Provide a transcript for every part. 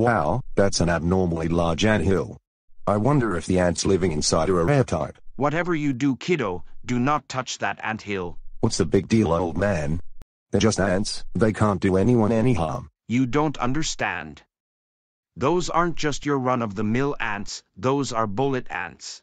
Wow, that's an abnormally large anthill. I wonder if the ants living inside are a rare type. Whatever you do, kiddo, do not touch that anthill. What's the big deal, old man? They're just ants. They can't do anyone any harm. You don't understand. Those aren't just your run-of-the-mill ants, those are bullet ants.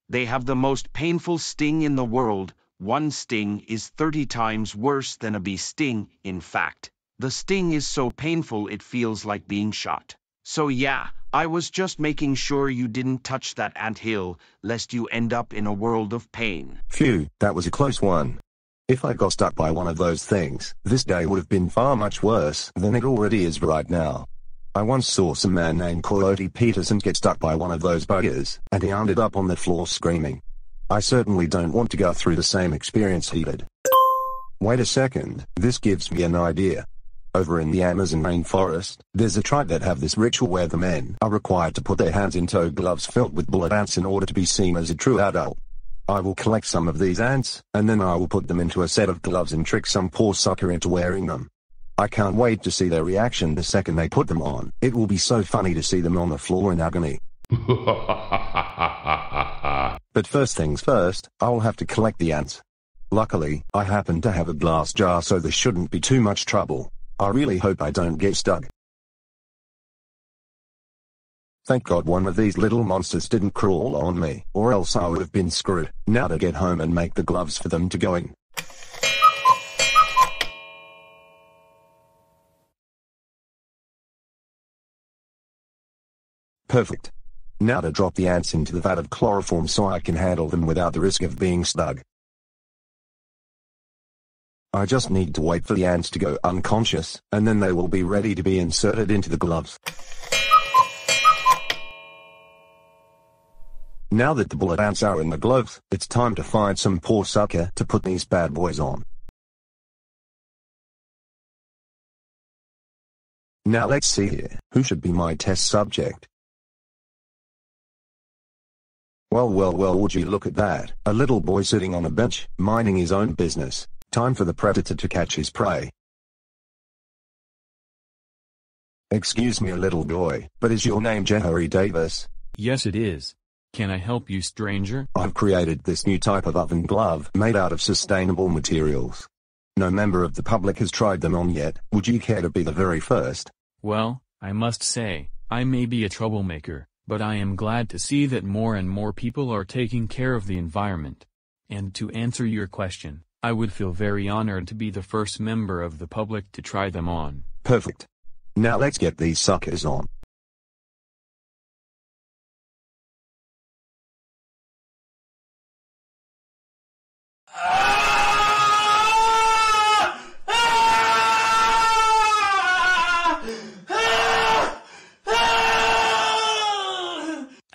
They have the most painful sting in the world. One sting is 30 times worse than a bee sting. In fact, the sting is so painful it feels like being shot. So yeah, I was just making sure you didn't touch that anthill, lest you end up in a world of pain. Phew, that was a close one. If I got stuck by one of those things, this day would have been far much worse than it already is right now. I once saw some man named Coyote Peterson get stuck by one of those buggers, and he ended up on the floor screaming. I certainly don't want to go through the same experience he did. Wait a second, this gives me an idea. Over in the Amazon rainforest, there's a tribe that have this ritual where the men are required to put their hands into gloves filled with bullet ants in order to be seen as a true adult. I will collect some of these ants, and then I will put them into a set of gloves and trick some poor sucker into wearing them. I can't wait to see their reaction the second they put them on. It will be so funny to see them on the floor in agony. But first things first, I'll have to collect the ants. Luckily, I happen to have a glass jar, so there shouldn't be too much trouble. I really hope I don't get stuck. Thank God one of these little monsters didn't crawl on me, or else I would have been screwed. Now to get home and make the gloves for them to go in. Perfect. Now to drop the ants into the vat of chloroform so I can handle them without the risk of being stung. I just need to wait for the ants to go unconscious, and then they will be ready to be inserted into the gloves. Now that the bullet ants are in the gloves, it's time to find some poor sucker to put these bad boys on. Now let's see here, who should be my test subject? Well, would you look at that, a little boy sitting on a bench, minding his own business. Time for the predator to catch his prey. Excuse me, little boy, but is your name Jahari Davis? Yes, it is. Can I help you, stranger? I've created this new type of oven glove made out of sustainable materials. No member of the public has tried them on yet. Would you care to be the very first? Well, I must say, I may be a troublemaker, but I am glad to see that more and more people are taking care of the environment. And to answer your question, I would feel very honored to be the first member of the public to try them on. Perfect. Now let's get these suckers on.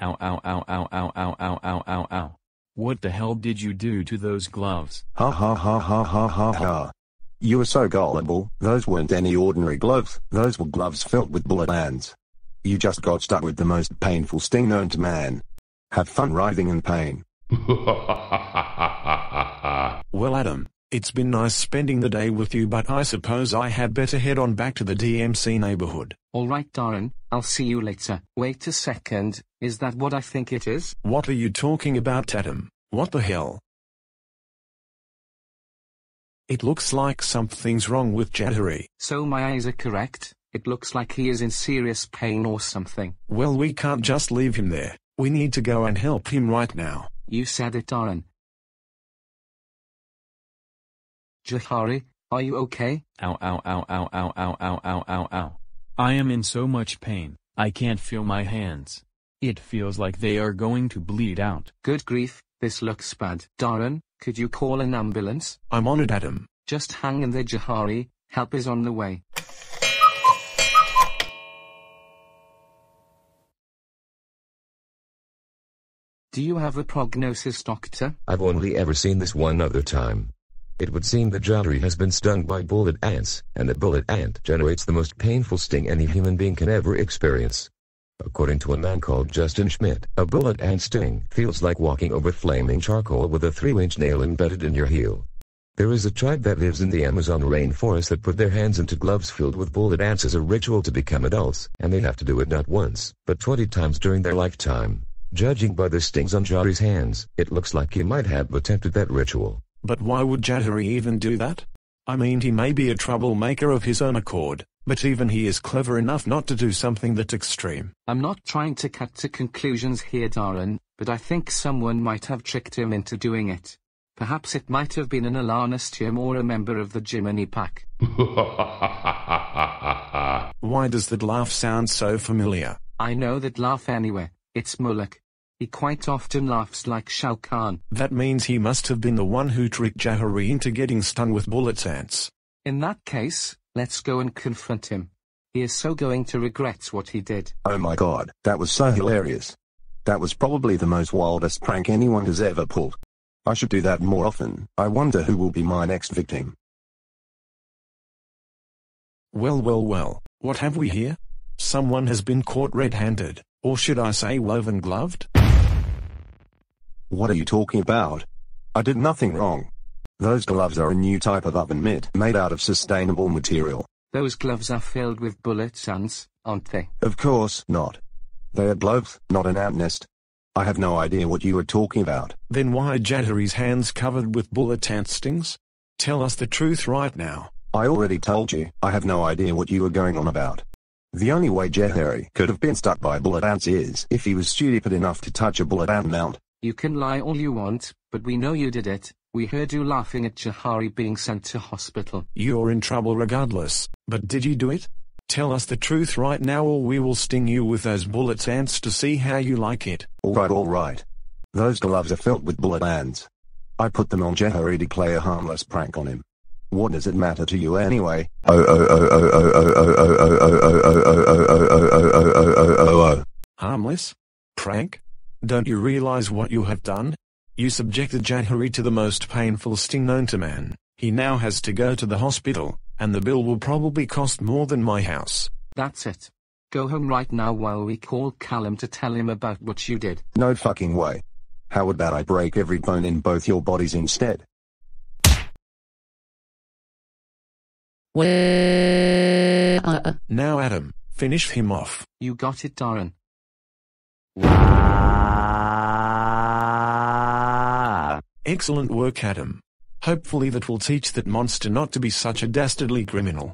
Ow, ow, ow, ow, ow, ow, ow, ow, ow, ow. What the hell did you do to those gloves? Ha ha ha ha ha ha ha. You were so gullible. Those weren't any ordinary gloves. Those were gloves filled with bullet ants. You just got stuck with the most painful sting known to man. Have fun writhing in pain. Well, Adam, it's been nice spending the day with you, but I suppose I had better head on back to the DMC neighborhood. Alright, Darren, I'll see you later. Wait a second, is that what I think it is? What are you talking about, Adam? What the hell? It looks like something's wrong with Jahari. So my eyes are correct, it looks like he is in serious pain or something. Well, we can't just leave him there. We need to go and help him right now. You said it, Darren. Jahari, are you okay? Ow, ow, ow, ow, ow, ow, ow, ow, ow, ow. I am in so much pain, I can't feel my hands. It feels like they are going to bleed out. Good grief, this looks bad. Darren, could you call an ambulance? I'm on it, Adam. Just hang in there, Jahari, help is on the way. Do you have a prognosis, doctor? I've only ever seen this one other time. It would seem that Jahari has been stung by bullet ants, and the bullet ant generates the most painful sting any human being can ever experience. According to a man called Justin Schmidt, a bullet ant sting feels like walking over flaming charcoal with a 3-inch nail embedded in your heel. There is a tribe that lives in the Amazon rainforest that put their hands into gloves filled with bullet ants as a ritual to become adults, and they have to do it not once, but 20 times during their lifetime. Judging by the stings on Jahari's hands, it looks like he might have attempted that ritual. But why would Jahari even do that? I mean, he may be a troublemaker of his own accord, but even he is clever enough not to do something that extreme. I'm not trying to cut to conclusions here, Darren, but I think someone might have tricked him into doing it. Perhaps it might have been an Alanistium or a member of the Jiminy Pack. Why does that laugh sound so familiar? I know that laugh anyway. It's Mullac. He quite often laughs like Shao Kahn. That means he must have been the one who tricked Jahari into getting stung with bullet ants. In that case, let's go and confront him. He is so going to regret what he did. Oh my god, that was so hilarious. That was probably the most wildest prank anyone has ever pulled. I should do that more often. I wonder who will be my next victim. Well, what have we here? Someone has been caught red-handed, or should I say woven-gloved? What are you talking about? I did nothing wrong. Those gloves are a new type of oven mitt made out of sustainable material. Those gloves are filled with bullet ants, aren't they? Of course not. They are gloves, not an ant nest. I have no idea what you are talking about. Then why are Jahari's hands covered with bullet ant stings? Tell us the truth right now. I already told you, I have no idea what you are going on about. The only way Jahari could have been stuck by bullet ants is if he was stupid enough to touch a bullet ant mound. You can lie all you want, but we know you did it. We heard you laughing at Jahari being sent to hospital. You're in trouble regardless, but did you do it? Tell us the truth right now or we will sting you with those bullet ants to see how you like it. Alright. Those gloves are filled with bullet ants. I put them on Jahari to play a harmless prank on him. What does it matter to you anyway? Harmless? Prank? Don't you realize what you have done? You subjected Jahari to the most painful sting known to man. He now has to go to the hospital, and the bill will probably cost more than my house. That's it. Go home right now while we call Callum to tell him about what you did. No fucking way. How about I break every bone in both your bodies instead? Now Adam, finish him off. You got it, Darren. Excellent work, Adam. Hopefully that will teach that monster not to be such a dastardly criminal.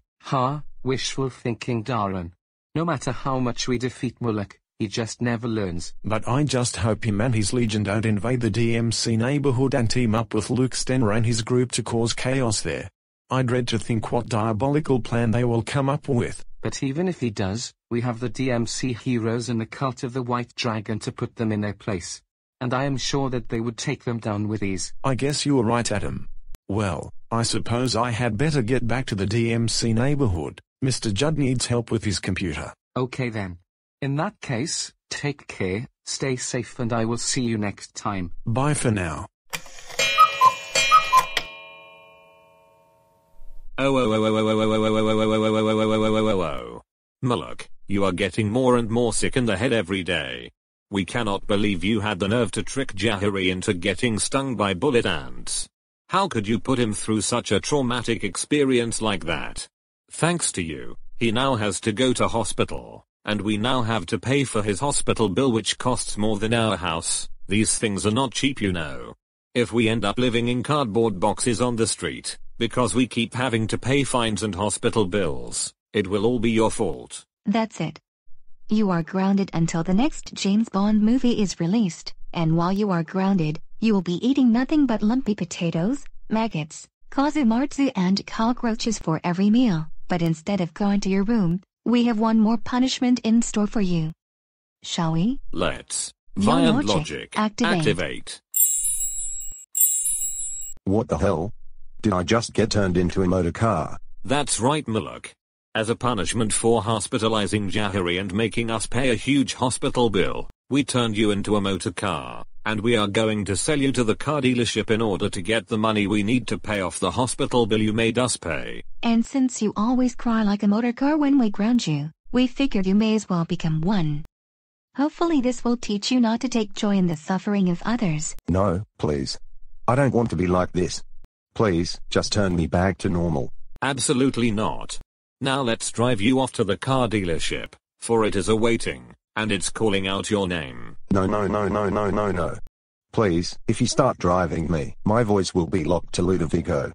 Wishful thinking, Darren. No matter how much we defeat Mullac, he just never learns. But I just hope him and his legion don't invade the DMC neighborhood and team up with Luke Stenner and his group to cause chaos there. I dread to think what diabolical plan they will come up with. But even if he does, we have the DMC heroes and the cult of the White Dragon to put them in their place. And I am sure that they would take them down with ease. I guess you are right, Adam. Well, I suppose I had better get back to the DMC neighborhood. Mr. Judd needs help with his computer. Okay then. In that case, take care, stay safe, and I will see you next time. Bye for now. Mullac, you are getting more and more sick in the head every day. We cannot believe you had the nerve to trick Jahari into getting stung by bullet ants. How could you put him through such a traumatic experience like that? Thanks to you, he now has to go to hospital, and we now have to pay for his hospital bill, which costs more than our house. These things are not cheap, you know. If we end up living in cardboard boxes on the street, because we keep having to pay fines and hospital bills, it will all be your fault. That's it. You are grounded until the next James Bond movie is released, and while you are grounded, you will be eating nothing but lumpy potatoes, maggots, kazumatsu and cockroaches for every meal. But instead of going to your room, we have one more punishment in store for you. Shall we? Let's. Violent logic. Activate. What the hell? Did I just get turned into a motor car? That's right, Mullac. As a punishment for hospitalizing Jahari and making us pay a huge hospital bill, we turned you into a motor car, and we are going to sell you to the car dealership in order to get the money we need to pay off the hospital bill you made us pay. And since you always cry like a motor car when we ground you, we figured you may as well become one. Hopefully this will teach you not to take joy in the suffering of others. No, please. I don't want to be like this. Please, just turn me back to normal. Absolutely not. Now let's drive you off to the car dealership, for it is awaiting, and it's calling out your name. No, no, no, no, no, no, no. Please, if you start driving me, my voice will be locked to Ludovico.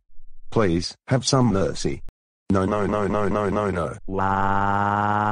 Please, have some mercy. No, no, no, no, no, no, no. Wow.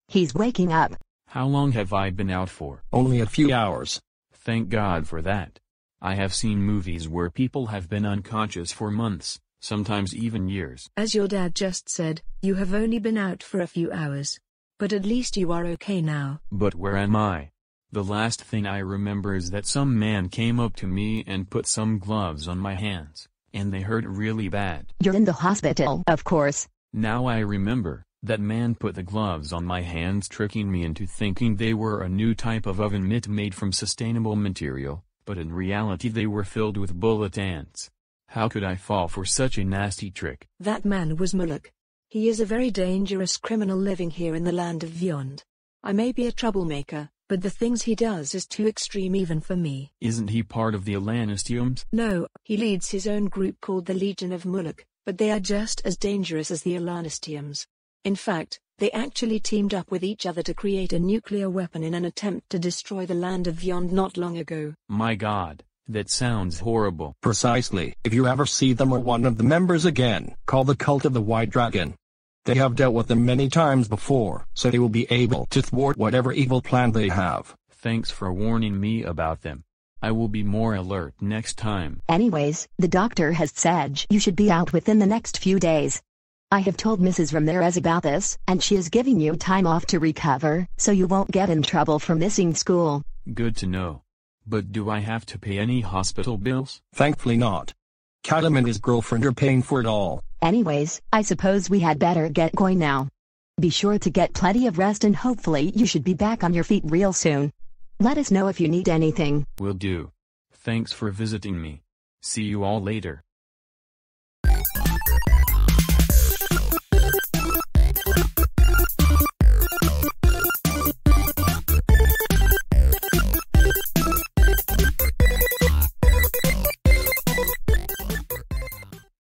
He's waking up. How long have I been out for? Only a few hours. Thank God for that. I have seen movies where people have been unconscious for months, sometimes even years. As your dad just said, you have only been out for a few hours. But at least you are okay now. But where am I? The last thing I remember is that some man came up to me and put some gloves on my hands, and they hurt really bad. You're in the hospital, of course. Now I remember. That man put the gloves on my hands, tricking me into thinking they were a new type of oven mitt made from sustainable material, but in reality they were filled with bullet ants. How could I fall for such a nasty trick? That man was Mullac. He is a very dangerous criminal living here in the land of Vyond. I may be a troublemaker, but the things he does is too extreme even for me. Isn't he part of the Alanistiums? No, he leads his own group called the Legion of Mullac, but they are just as dangerous as the Alanistiums. In fact, they actually teamed up with each other to create a nuclear weapon in an attempt to destroy the land of Vyond not long ago. My God, that sounds horrible. Precisely. If you ever see them or one of the members again, call the Cult of the White Dragon. They have dealt with them many times before, so they will be able to thwart whatever evil plan they have. Thanks for warning me about them. I will be more alert next time. Anyways, the doctor has said you should be out within the next few days. I have told Mrs. Ramirez about this, and she is giving you time off to recover, so you won't get in trouble for missing school. Good to know. But do I have to pay any hospital bills? Thankfully not. Callum and his girlfriend are paying for it all. Anyways, I suppose we had better get going now. Be sure to get plenty of rest and hopefully you should be back on your feet real soon. Let us know if you need anything. Will do. Thanks for visiting me. See you all later.